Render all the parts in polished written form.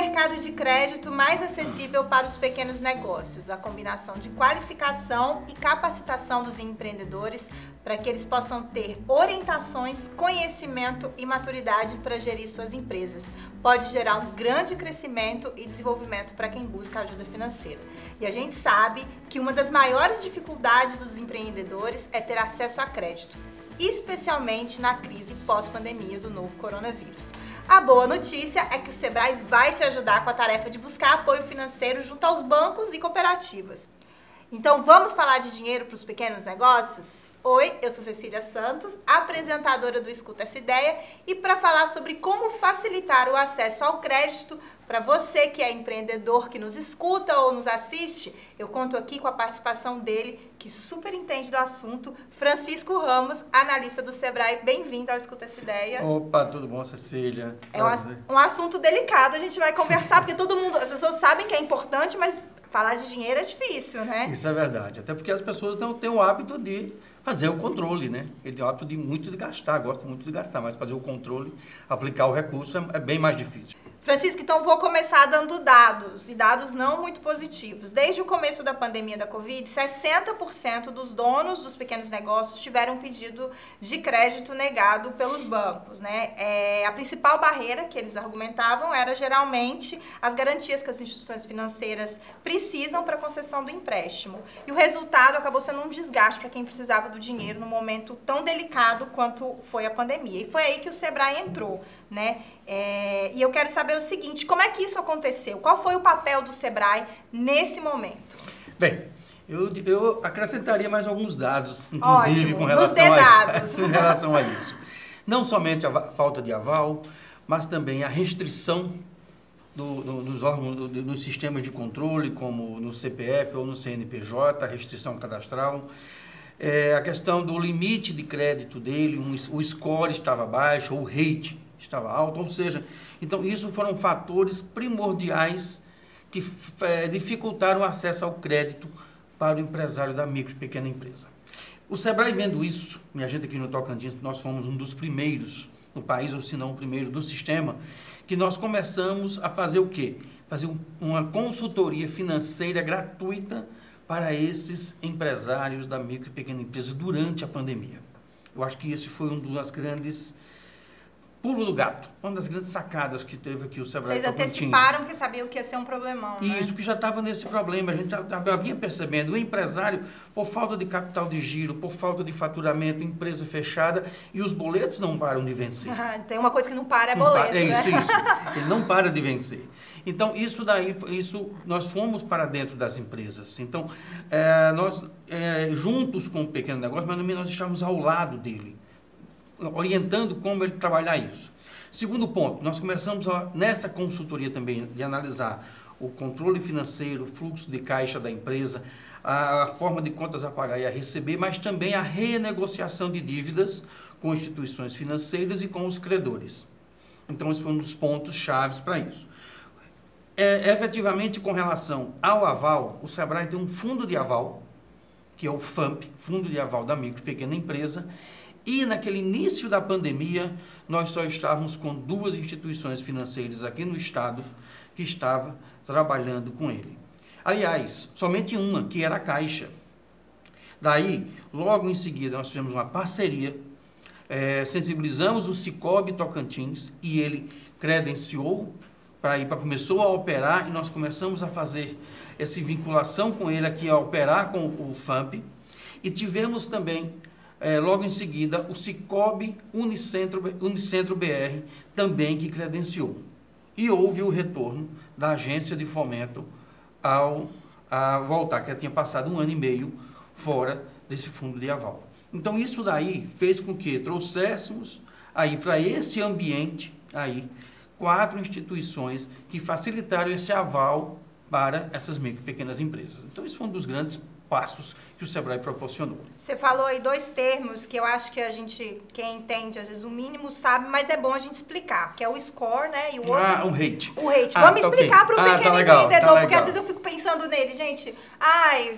mercado de crédito mais acessível para os pequenos negócios, a combinação de qualificação e capacitação dos empreendedores para que eles possam ter orientações, conhecimento e maturidade para gerir suas empresas. Pode gerar um grande crescimento e desenvolvimento para quem busca ajuda financeira. E a gente sabe que uma das maiores dificuldades dos empreendedores é ter acesso a crédito, especialmente na crise pós-pandemia do novo coronavírus. A boa notícia é que o Sebrae vai te ajudar com a tarefa de buscar apoio financeiro junto aos bancos e cooperativas. Então vamos falar de dinheiro para os pequenos negócios? Oi, eu sou Cecília Santos, apresentadora do Escuta Essa Ideia, e para falar sobre como facilitar o acesso ao crédito para você que é empreendedor, que nos escuta ou nos assiste, eu conto aqui com a participação dele, que super entende do assunto, Francisco Ramos, analista do Sebrae. Bem-vindo ao Escuta Essa Ideia. Opa, tudo bom, Cecília? É um assunto delicado, a gente vai conversar, porque todo mundo, as pessoas sabem que é importante, mas falar de dinheiro é difícil, né? Isso é verdade, até porque as pessoas não têm o hábito de fazer o controle, né? Ele tem o hábito de gastar, gosta muito de gastar, mas fazer o controle, aplicar o recurso é bem mais difícil. Francisco, então vou começar dando dados, e dados não muito positivos. Desde o começo da pandemia da Covid, 60% dos donos dos pequenos negócios tiveram um pedido de crédito negado pelos bancos, né? A principal barreira que eles argumentavam era geralmente as garantias que as instituições financeiras precisam para a concessão do empréstimo. E o resultado acabou sendo um desgaste para quem precisava do dinheiro num momento tão delicado quanto foi a pandemia. E foi aí que o Sebrae entrou, né? E eu quero saber o seguinte, como é que isso aconteceu? Qual foi o papel do Sebrae nesse momento? Bem, eu acrescentaria mais alguns dados, inclusive Ótimo, com relação a isso. Não somente a falta de aval, mas também a restrição dos órgãos, dos sistemas de controle, como no CPF ou no CNPJ, a restrição cadastral. A questão do limite de crédito dele, o score estava baixo, ou o rate estava alto, ou seja, então isso foram fatores primordiais que dificultaram o acesso ao crédito para o empresário da micro e pequena empresa. O Sebrae vendo isso, e a gente aqui no Tocantins, nós fomos um dos primeiros no país, ou se não o primeiro do sistema, que nós começamos a fazer o quê? Fazer uma consultoria financeira gratuita para esses empresários da micro e pequena empresa durante a pandemia. Eu acho que esse foi um dos grandes pulo do gato, uma das grandes sacadas que teve aqui o Sebrae Tocantins. Vocês anteciparam que sabiam que ia ser um problemão, né? Isso, que já estava nesse problema, a gente já vinha percebendo. O empresário, por falta de capital de giro, por falta de faturamento, empresa fechada, e os boletos não param de vencer. Tem uma coisa que não para, é boleto, né? Isso. Ele não para de vencer. Então, nós fomos para dentro das empresas. Então, nós, juntos com o pequeno negócio, mas também nós estávamos ao lado dele, orientando como ele trabalhar isso. Segundo ponto, nós começamos nessa consultoria também de analisar o controle financeiro, o fluxo de caixa da empresa, a forma de contas a pagar e a receber, mas também a renegociação de dívidas com instituições financeiras e com os credores. Então, esse foi um dos pontos chaves para isso. Efetivamente, com relação ao aval, o Sebrae tem um fundo de aval, que é o FAMP, Fundo de Aval da Micro e Pequena Empresa, e naquele início da pandemia, nós só estávamos com 2 instituições financeiras aqui no estado que estava trabalhando com ele. Aliás, somente uma, que era a Caixa. Daí, logo em seguida, nós fizemos uma parceria, sensibilizamos o Sicoob Tocantins e ele credenciou começou a operar e nós começamos a fazer essa vinculação com ele aqui, a operar com o FAMP, e tivemos também logo em seguida, o Sicoob Unicentro BR, também que credenciou. E houve o retorno da agência de fomento a voltar, que já tinha passado 1 ano e meio fora desse fundo de aval. Então, isso daí fez com que trouxéssemos aí para esse ambiente, aí, 4 instituições que facilitaram esse aval para essas micro e pequenas empresas. Então, isso foi um dos grandes passos que o Sebrae proporcionou. Você falou aí 2 termos que eu acho que quem entende, às vezes o mínimo sabe, mas é bom a gente explicar, que é o score, né, e o outro... o rate. O rate. Vamos explicar para o pequeno empreendedor, porque às vezes eu fico pensando nele, gente,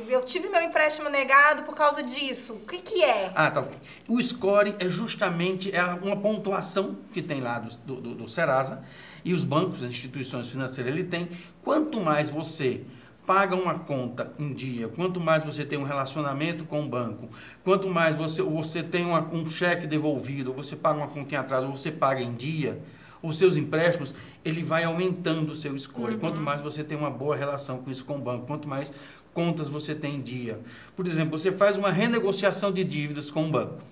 eu tive meu empréstimo negado por causa disso, o que é? Tá. O score é justamente uma pontuação que tem lá do Serasa, e os bancos, as instituições financeiras, ele tem. Quanto mais você paga uma conta em dia, quanto mais você tem um relacionamento com o banco, quanto mais você tem um cheque devolvido, ou você paga uma conta em atraso, ou você paga em dia, os seus empréstimos, ele vai aumentando o seu score. Quanto mais você tem uma boa relação com isso com o banco, quanto mais contas você tem em dia. Por exemplo, você faz uma renegociação de dívidas com o banco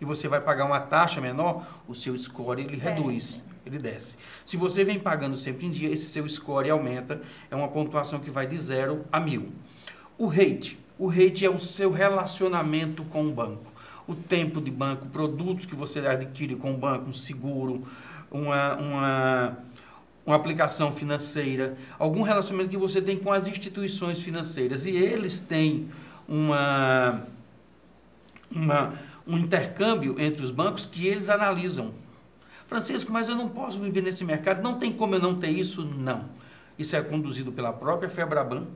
e você vai pagar uma taxa menor, o seu score ele reduz, ele desce. Se você vem pagando sempre em dia, esse seu score aumenta, é uma pontuação que vai de 0 a 1000. O rate é o seu relacionamento com o banco. O tempo de banco, produtos que você adquire com o banco, um seguro, uma aplicação financeira, algum relacionamento que você tem com as instituições financeiras. E eles têm um intercâmbio entre os bancos que eles analisam. Francisco, mas eu não posso viver nesse mercado, não tem como eu não ter isso? Não. Isso é conduzido pela própria Febraban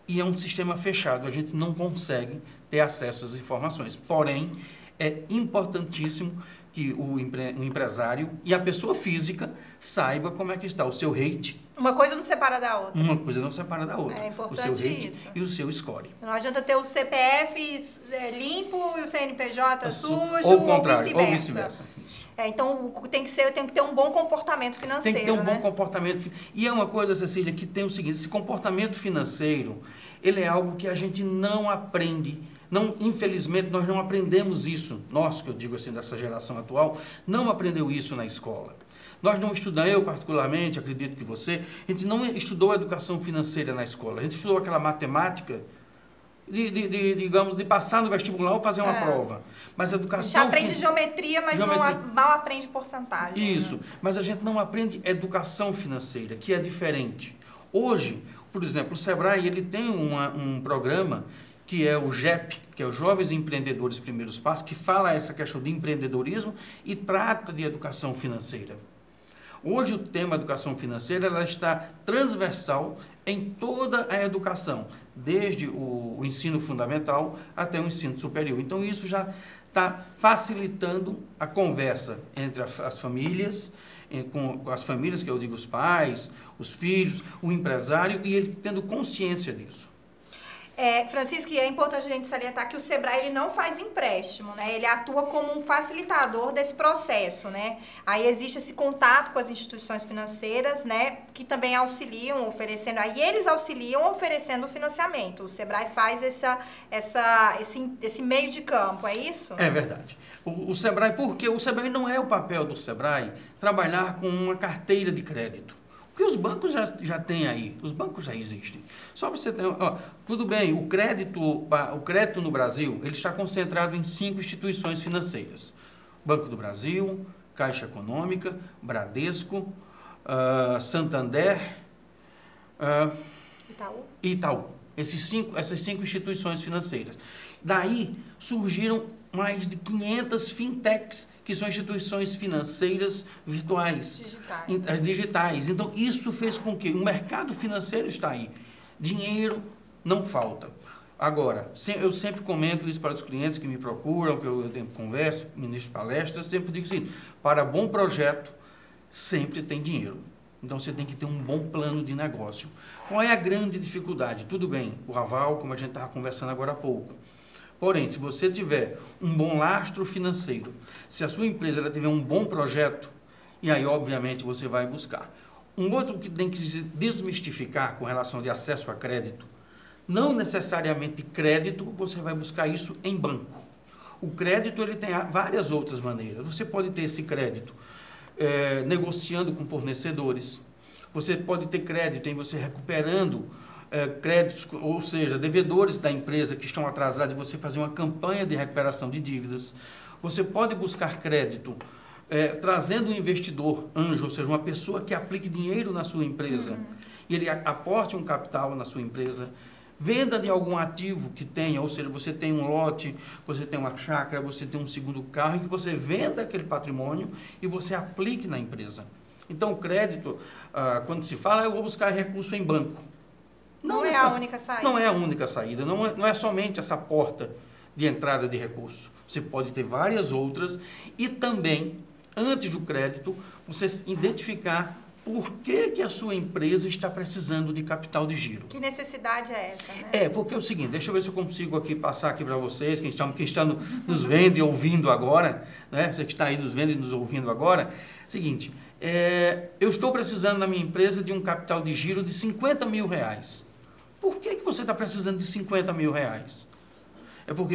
e é um sistema fechado, a gente não consegue ter acesso às informações. Porém, é importantíssimo que o empresário e a pessoa física saiba como é que está o seu rate. Uma coisa não separa da outra. Uma coisa não separa da outra. É importante o seu rate isso. E o seu score. Não adianta ter o CPF limpo e o CNPJ sujo, ou o contrário, ou vice-versa. Então tem que ter um bom comportamento financeiro. Tem que ter um bom comportamento. E é uma coisa, Cecília, que tem o seguinte: esse comportamento financeiro, ele é algo que a gente não aprende. Não, infelizmente, nós não aprendemos isso. Nós, que eu digo assim, dessa geração atual, não aprendeu isso na escola. Nós não estudamos, eu particularmente, acredito que você, a gente não estudou a educação financeira na escola. A gente estudou aquela matemática digamos, de passar no vestibular ou fazer uma prova. Mas a educação... Já aprende geometria, mas mal aprende porcentagem. Isso, mas a gente não aprende educação financeira, que é diferente. Hoje, por exemplo, o Sebrae, ele tem um programa que é o JEP, que é os Jovens Empreendedores Primeiros Passos, que fala essa questão de empreendedorismo e trata de educação financeira. Hoje o tema educação financeira ela está transversal em toda a educação, desde o ensino fundamental até o ensino superior. Então isso já está facilitando a conversa entre as famílias, com as famílias, que eu digo os pais, os filhos, o empresário, e ele tendo consciência disso. Francisco, e é importante a gente salientar que o Sebrae ele não faz empréstimo, né? Ele atua como um facilitador desse processo, né? Aí existe esse contato com as instituições financeiras, né? Que também auxiliam, oferecendo, aí eles auxiliam oferecendo o financiamento. O Sebrae faz esse meio de campo, é isso? É verdade. O Sebrae, porque o Sebrae não é o papel do Sebrae trabalhar com uma carteira de crédito. Porque os bancos já têm aí, os bancos já existem. Só você ter, tudo bem, o crédito no Brasil, ele está concentrado em 5 instituições financeiras. Banco do Brasil, Caixa Econômica, Bradesco, Santander e Itaú. Essas 5 instituições financeiras. Daí surgiram mais de 500 fintechs, que são instituições financeiras virtuais, digitais. Então, isso fez com que o mercado financeiro está aí. Dinheiro não falta. Agora, eu sempre comento isso para os clientes que me procuram, que eu converso, ministro palestras, sempre digo assim, para bom projeto, sempre tem dinheiro. Então, você tem que ter um bom plano de negócio. Qual é a grande dificuldade? Tudo bem, o aval, como a gente estava conversando agora há pouco. Porém, se você tiver um bom lastro financeiro, se a sua empresa ela tiver um bom projeto, e aí, obviamente, você vai buscar. Um outro que tem que se desmistificar com relação de acesso a crédito, não necessariamente crédito, você vai buscar isso em banco. O crédito ele tem várias outras maneiras. Você pode ter esse crédito negociando com fornecedores, você pode ter crédito em você recuperando créditos, ou seja, devedores da empresa que estão atrasados, e você fazer uma campanha de recuperação de dívidas. Você pode buscar crédito trazendo um investidor anjo, ou seja, uma pessoa que aplique dinheiro na sua empresa, e ele aporte um capital na sua empresa, venda de algum ativo que tenha, ou seja, você tem um lote, você tem uma chácara, você tem um segundo carro, em que você venda aquele patrimônio e você aplique na empresa. Então, o crédito, quando se fala, eu vou buscar recurso em banco. Não é a única saída. Não é a única saída, não é somente essa porta de entrada de recurso. Você pode ter várias outras e também, antes do crédito, você identificar por que a sua empresa está precisando de capital de giro. Que necessidade é essa, né? Porque é o seguinte, deixa eu ver se eu consigo aqui passar aqui para vocês, que estão nos vendo e ouvindo agora, né? Você que está aí nos vendo e nos ouvindo agora. Seguinte, eu estou precisando na minha empresa de um capital de giro de 50 mil reais. Por que você está precisando de 50 mil reais? É porque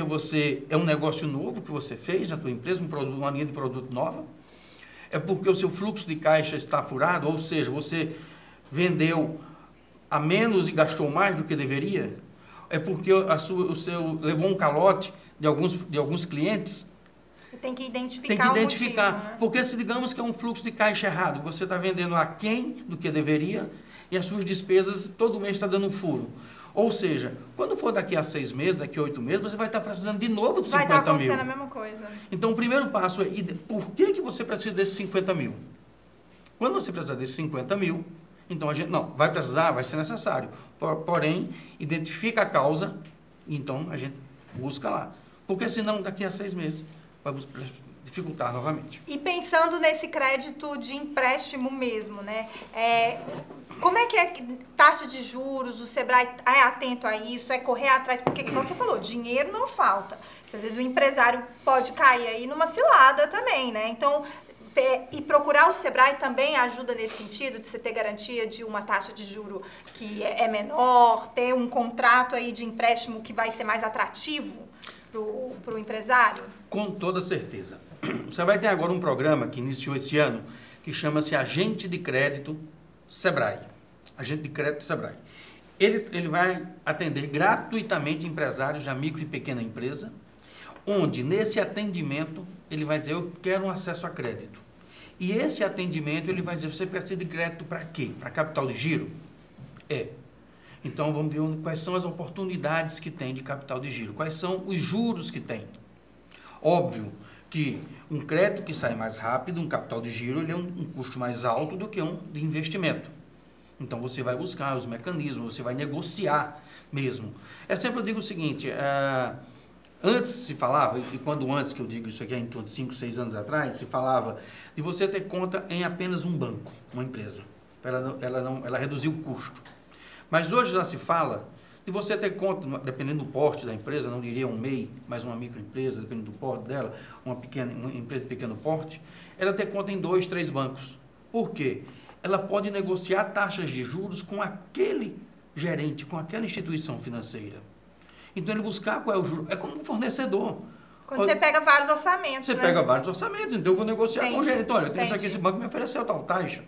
é um negócio novo que você fez na tua empresa, uma linha de produto nova? É porque o seu fluxo de caixa está furado, ou seja, você vendeu a menos e gastou mais do que deveria? É porque levou um calote de alguns clientes? Tem que identificar. Tem que identificar, motivo, né? Porque se digamos que é um fluxo de caixa errado, você está vendendo aquém do que deveria e as suas despesas todo mês está dando um furo. Ou seja, quando for daqui a 6 meses, daqui a 8 meses, você vai estar precisando de novo de 50 mil. Vai estar acontecendo a mesma coisa. Então, o primeiro passo é, por que você precisa desses 50 mil? Quando você precisar desses 50 mil, então a gente, não, vai precisar, vai ser necessário. Porém, identifica a causa, então a gente busca lá. Porque senão, daqui a 6 meses, vai dificultar novamente. E pensando nesse crédito de empréstimo mesmo, né? Como é que é taxa de juros? O Sebrae é atento a isso? É correr atrás? Porque, como você falou, dinheiro não falta. Às vezes o empresário pode cair aí numa cilada também, né? Então, e procurar o Sebrae também ajuda nesse sentido, de você ter garantia de uma taxa de juro que é menor, ter um contrato aí de empréstimo que vai ser mais atrativo para o empresário? Com toda certeza. O Sebrae tem agora um programa que iniciou esse ano, que chama-se Agente de Crédito Sebrae. Agente de Crédito Sebrae. Ele vai atender gratuitamente empresários de micro e pequena empresa, onde nesse atendimento ele vai dizer, eu quero um acesso a crédito. E esse atendimento ele vai dizer, você precisa de crédito para quê? Para capital de giro? Então vamos ver quais são as oportunidades que tem de capital de giro, quais são os juros que tem. Óbvio que um crédito que sai mais rápido, um capital de giro, ele é um custo mais alto do que um de investimento. Então você vai buscar os mecanismos, você vai negociar mesmo. Sempre eu digo o seguinte, antes se falava, e quando antes que eu digo isso aqui, em torno de 5, 6 anos atrás, se falava de você ter conta em apenas um banco, uma empresa. Ela reduziu o custo. Mas hoje já se fala de você ter conta, dependendo do porte da empresa, não diria um MEI, mas uma microempresa, dependendo do porte dela, uma empresa de pequeno porte, ela ter conta em 2, 3 bancos. Por quê? Ela pode negociar taxas de juros com aquele gerente, com aquela instituição financeira. Então, ele buscar qual é o juro. É como um fornecedor. Quando você pega vários orçamentos, Você pega vários orçamentos, então eu vou negociar com o gerente. Olha, eu tenho isso aqui, esse banco me ofereceu tal taxa.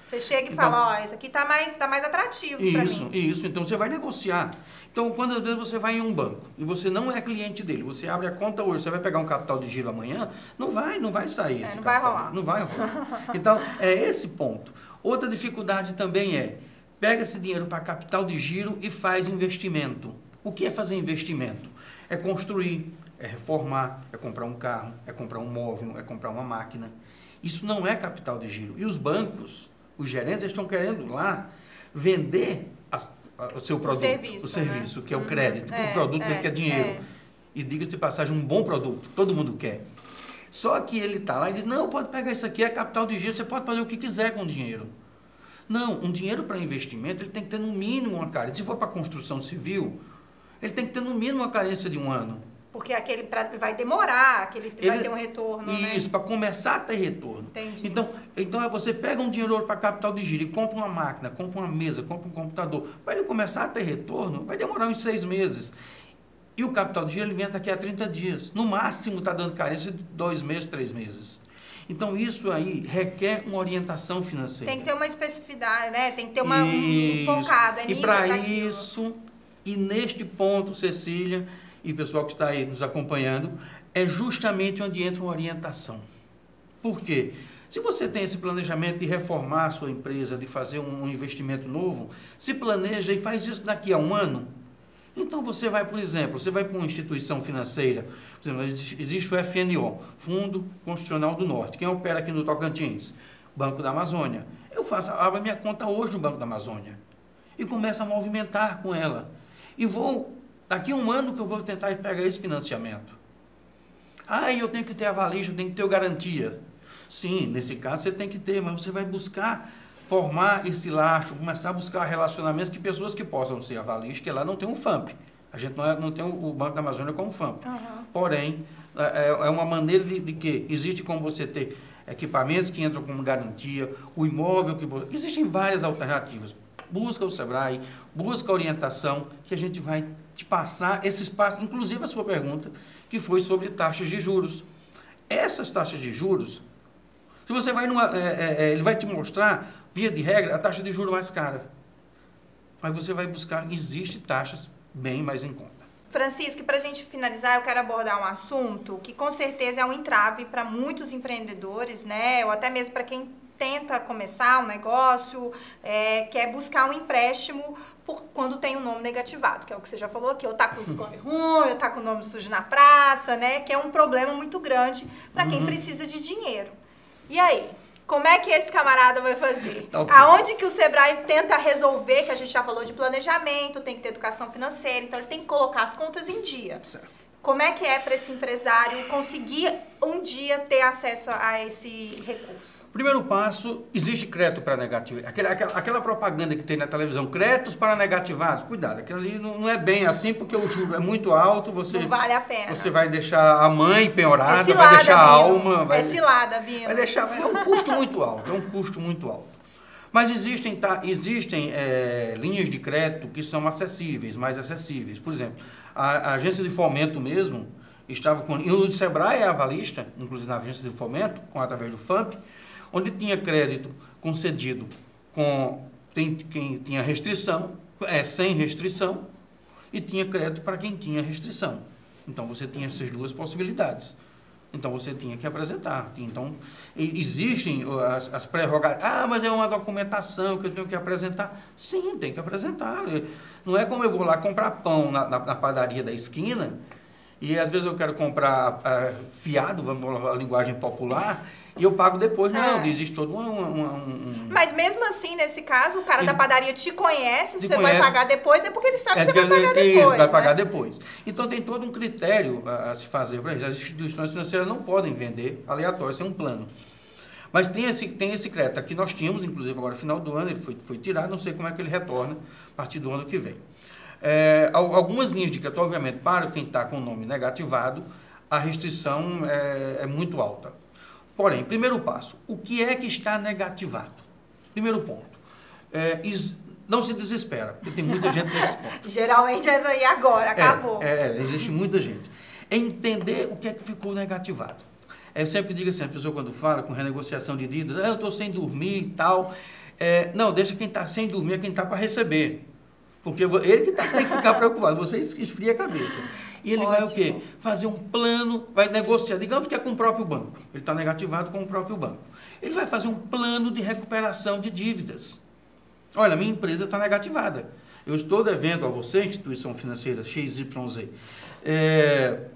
Você chega e fala, esse aqui está mais atrativo para mim. Isso. Então, você vai negociar. Então, quando às vezes você vai em um banco e você não é cliente dele, você abre a conta hoje, você vai pegar um capital de giro amanhã, não vai sair esse capital. Não vai rolar. Então, é esse ponto. Outra dificuldade também pega esse dinheiro para capital de giro e faz investimento. O que é fazer investimento? É construir, é reformar, é comprar um carro, é comprar um móvel, é comprar uma máquina. Isso não é capital de giro. E os bancos, os gerentes, estão querendo lá vender o seu produto, o serviço, que é o crédito, o produto dele que é dinheiro. E diga-se de passagem, um bom produto, todo mundo quer. Só que ele está lá e diz, não, pode pegar isso aqui, é capital de giro, você pode fazer o que quiser com o dinheiro. Não, um dinheiro para investimento, ele tem que ter no mínimo uma carência. Se for para construção civil, ele tem que ter no mínimo uma carência de 1 ano. Porque aquele vai demorar, vai ter um retorno, Isso, para começar a ter retorno. Entendi. Então você pega um dinheiro para capital de giro e compra uma máquina, compra uma mesa, compra um computador. Para ele começar a ter retorno, vai demorar uns 6 meses. E o capital de giro ele vem daqui a 30 dias. No máximo está dando carência de 2 meses, 3 meses. Então, isso aí requer uma orientação financeira. Tem que ter uma especificidade, né? Tem que ter um focado. E para isso, e neste ponto, Cecília e o pessoal que está aí nos acompanhando, é justamente onde entra uma orientação. Por quê? Se você tem esse planejamento de reformar a sua empresa, de fazer um investimento novo, se planeja e faz isso daqui a 1 ano, Então você vai, por exemplo, você vai para uma instituição financeira, por exemplo, existe o FNO, Fundo Constitucional do Norte. Quem opera aqui no Tocantins? Banco da Amazônia. Abro a minha conta hoje no Banco da Amazônia e começo a movimentar com ela. E daqui a um ano que eu vou tentar pegar esse financiamento. Eu tenho que ter avalista, eu tenho que ter garantia. Sim, nesse caso você tem que ter, mas você vai buscar formar esse laço, começar a buscar relacionamentos de pessoas que possam ser avalistas, que lá não tem um FAMP. A gente não tem o Banco da Amazônia como FAMP. Porém, é uma maneira de que existe como você ter equipamentos que entram como garantia, o imóvel que você... Existem várias alternativas. Busca o Sebrae, busca a orientação, que a gente vai te passar esses passos, inclusive a sua pergunta, que foi sobre taxas de juros. Essas taxas de juros, se você vai ele vai te mostrar, via de regra, a taxa de juros mais cara. Aí você vai buscar, existe taxas bem mais em conta. Francisco, para a gente finalizar, eu quero abordar um assunto que com certeza é um entrave para muitos empreendedores, né? Ou até mesmo para quem tenta começar um negócio, que é buscar um empréstimo quando tem um nome negativado, que é o que você já falou aqui, ou tá com o score ruim, ou tá com o nome sujo na praça, né? Que é um problema muito grande para quem precisa de dinheiro. E aí? Como é que esse camarada vai fazer? Aonde que o Sebrae tenta resolver, que a gente já falou de planejamento, tem que ter educação financeira, então ele tem que colocar as contas em dia. Certo. Como é que é para esse empresário conseguir um dia ter acesso a esse recurso? Primeiro passo, existe crédito para negativados. Aquela propaganda que tem na televisão, créditos para negativados, cuidado, aquilo ali não é bem assim, porque o juro é muito alto, não vale a pena. Você vai deixar a mãe penhorada, cilada, vai deixar a alma... cilada, Bino. É um custo muito alto, Mas existem linhas de crédito que são mais acessíveis. Por exemplo, a agência de fomento mesmo, e o Sebrae é avalista, inclusive na agência de fomento, através do FAMP, onde tinha crédito concedido quem tinha restrição, sem restrição, e tinha crédito para quem tinha restrição. Então, você tinha essas duas possibilidades. Então, você tinha que apresentar. Então, existem as prerrogativas. Mas é uma documentação que eu tenho que apresentar. Sim, tem que apresentar. Não é como eu vou lá comprar pão na padaria da esquina, e às vezes eu quero comprar fiado, vamos falar a linguagem popular, e eu pago depois. Não, existe todo Mas mesmo assim, nesse caso, o cara da padaria te conhece, você vai pagar depois, é porque ele sabe que você vai pagar depois. Isso, vai pagar depois. Então tem todo um critério a se fazer para isso. As instituições financeiras não podem vender aleatório, sem um plano. Mas tem esse crédito. Aqui nós tínhamos, inclusive agora no final do ano, ele foi tirado, não sei como é que ele retorna a partir do ano que vem. Algumas linhas de crédito, obviamente, para quem está com o nome negativado, a restrição é muito alta. Porém, primeiro passo, o que é que está negativado? Primeiro ponto, não se desespera, porque tem muita gente nesse ponto. Geralmente essa aí agora, acabou. Existe muita gente. É entender o que é que ficou negativado. Eu sempre digo assim, a pessoa quando fala com renegociação de dívidas, eu estou sem dormir e tal. Não, deixa quem está sem dormir é quem está para receber. Porque ele que tem que ficar preocupado, você esfria a cabeça. E ele vai o quê? Fazer um plano, vai negociar, digamos que é com o próprio banco. Ele está negativado com o próprio banco. Ele vai fazer um plano de recuperação de dívidas. Olha, minha empresa está negativada. Eu estou devendo a você, instituição financeira XYZ,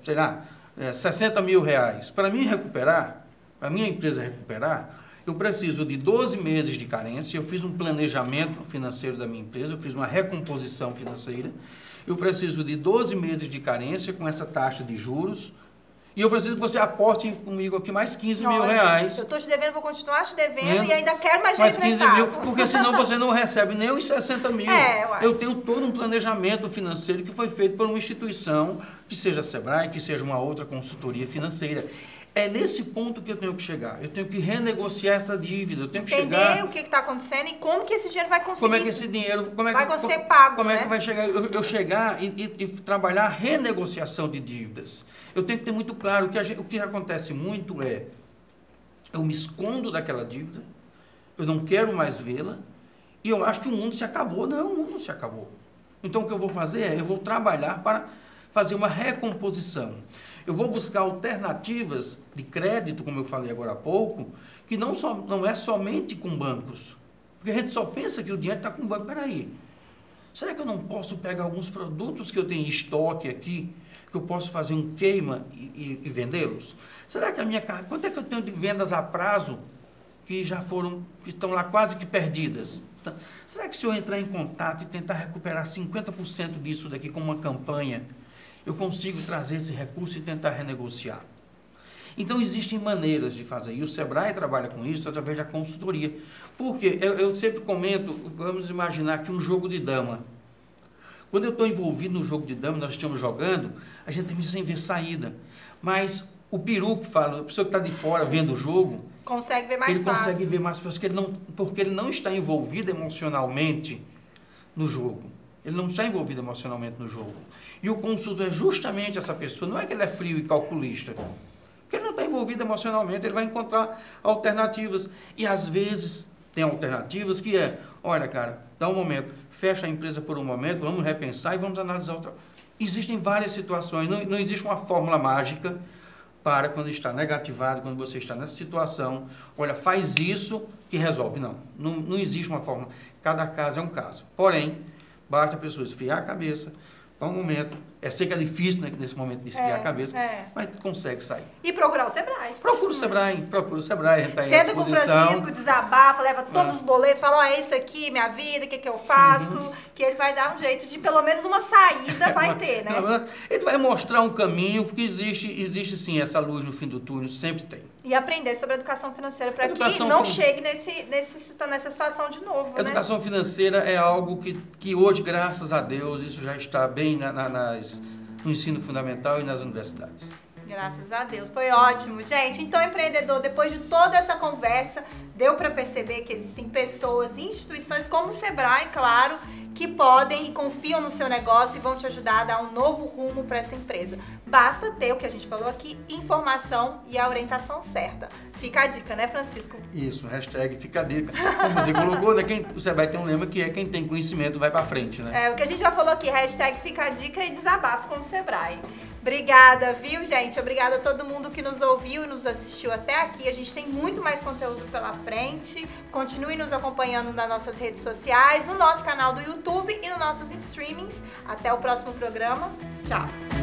sei lá, 60 mil reais. Para mim recuperar, para minha empresa recuperar, eu preciso de 12 meses de carência. Eu fiz um planejamento financeiro da minha empresa, eu fiz uma recomposição financeira. Eu preciso de 12 meses de carência com essa taxa de juros. E eu preciso que você aporte comigo aqui mais 15 mil reais. Eu estou te devendo, vou continuar te devendo e ainda quero mais dinheiro nesse saco. Porque senão você não recebe nem os 60 mil. Eu tenho todo um planejamento financeiro que foi feito por uma instituição, que seja a Sebrae, que seja uma outra consultoria financeira. É nesse ponto que eu tenho que chegar. Eu tenho que renegociar essa dívida. Eu tenho que entender o que está acontecendo e como que esse dinheiro vai conseguir. Como é que esse dinheiro vai ser pago, como é que vai chegar? Eu chegar e trabalhar a renegociação de dívidas. Eu tenho que ter muito claro o que acontece muito eu me escondo daquela dívida, eu não quero mais vê-la, e eu acho que o mundo se acabou. Não, o mundo não se acabou. Então o que eu vou fazer eu vou trabalhar para fazer uma recomposição. Eu vou buscar alternativas de crédito, como eu falei agora há pouco, que não é somente com bancos. Porque a gente só pensa que o dinheiro está com o banco. Peraí, Será que eu não posso pegar alguns produtos que eu tenho em estoque aqui, que eu posso fazer um queima e vendê-los? Será que quanto é que eu tenho de vendas a prazo que que estão lá quase que perdidas? Então, será que se eu entrar em contato e tentar recuperar 50% disso daqui com uma campanha, eu consigo trazer esse recurso e tentar renegociar? Então, existem maneiras de fazer. E o Sebrae trabalha com isso através da consultoria. Porque eu sempre comento, vamos imaginar que um jogo de dama. Quando eu estou envolvido no jogo de dama, nós estamos jogando, a gente tem sem ver saída. Mas o peru que fala, a pessoa que está de fora vendo o jogo, consegue ver mais fácil. Ele consegue ver mais fácil, porque ele não está envolvido emocionalmente no jogo. Ele não está envolvido emocionalmente no jogo. E o consultor é justamente essa pessoa. Não é que ele é frio e calculista. Porque ele não está envolvido emocionalmente, ele vai encontrar alternativas. E às vezes tem alternativas que olha, cara, dá um momento, fecha a empresa por um momento, vamos repensar e vamos analisar outra. Existem várias situações, não existe uma fórmula mágica para quando está negativado, quando você está nessa situação, olha, faz isso que resolve. Não existe uma fórmula. Cada caso é um caso. Porém, basta a pessoa esfriar a cabeça, dar um momento. Sei que é difícil, né, nesse momento de esfriar a cabeça, mas consegue sair. E procurar o Sebrae. Procura o Sebrae, está aí à Senta com o Francisco, desabafa, leva todos os boletos, fala, é isso aqui, minha vida, o que eu faço, que ele vai dar um jeito de, pelo menos uma saída vai ter, né? Ele vai mostrar um caminho, porque existe sim essa luz no fim do túnel, sempre tem. E aprender sobre educação financeira para que não chegue nessa situação de novo, né? Educação financeira é algo que hoje, graças a Deus, isso já está bem no ensino fundamental e nas universidades. Graças a Deus. Foi ótimo, gente. Então, empreendedor, depois de toda essa conversa, deu para perceber que existem pessoas e instituições como o Sebrae, claro, que podem e confiam no seu negócio e vão te ajudar a dar um novo rumo para essa empresa. Basta ter o que a gente falou aqui, informação e a orientação certa. Fica a dica, né, Francisco? Isso, hashtag fica a dica. Como você colocou, né, o Sebrae tem um lema que é quem tem conhecimento vai para frente, né? O que a gente já falou aqui, hashtag fica a dica e desabafo com o Sebrae. Obrigada, viu, gente? Obrigada a todo mundo que nos ouviu e nos assistiu até aqui. A gente tem muito mais conteúdo pela frente. Continue nos acompanhando nas nossas redes sociais, no nosso canal do YouTube e nos nossos streamings. Até o próximo programa. Tchau!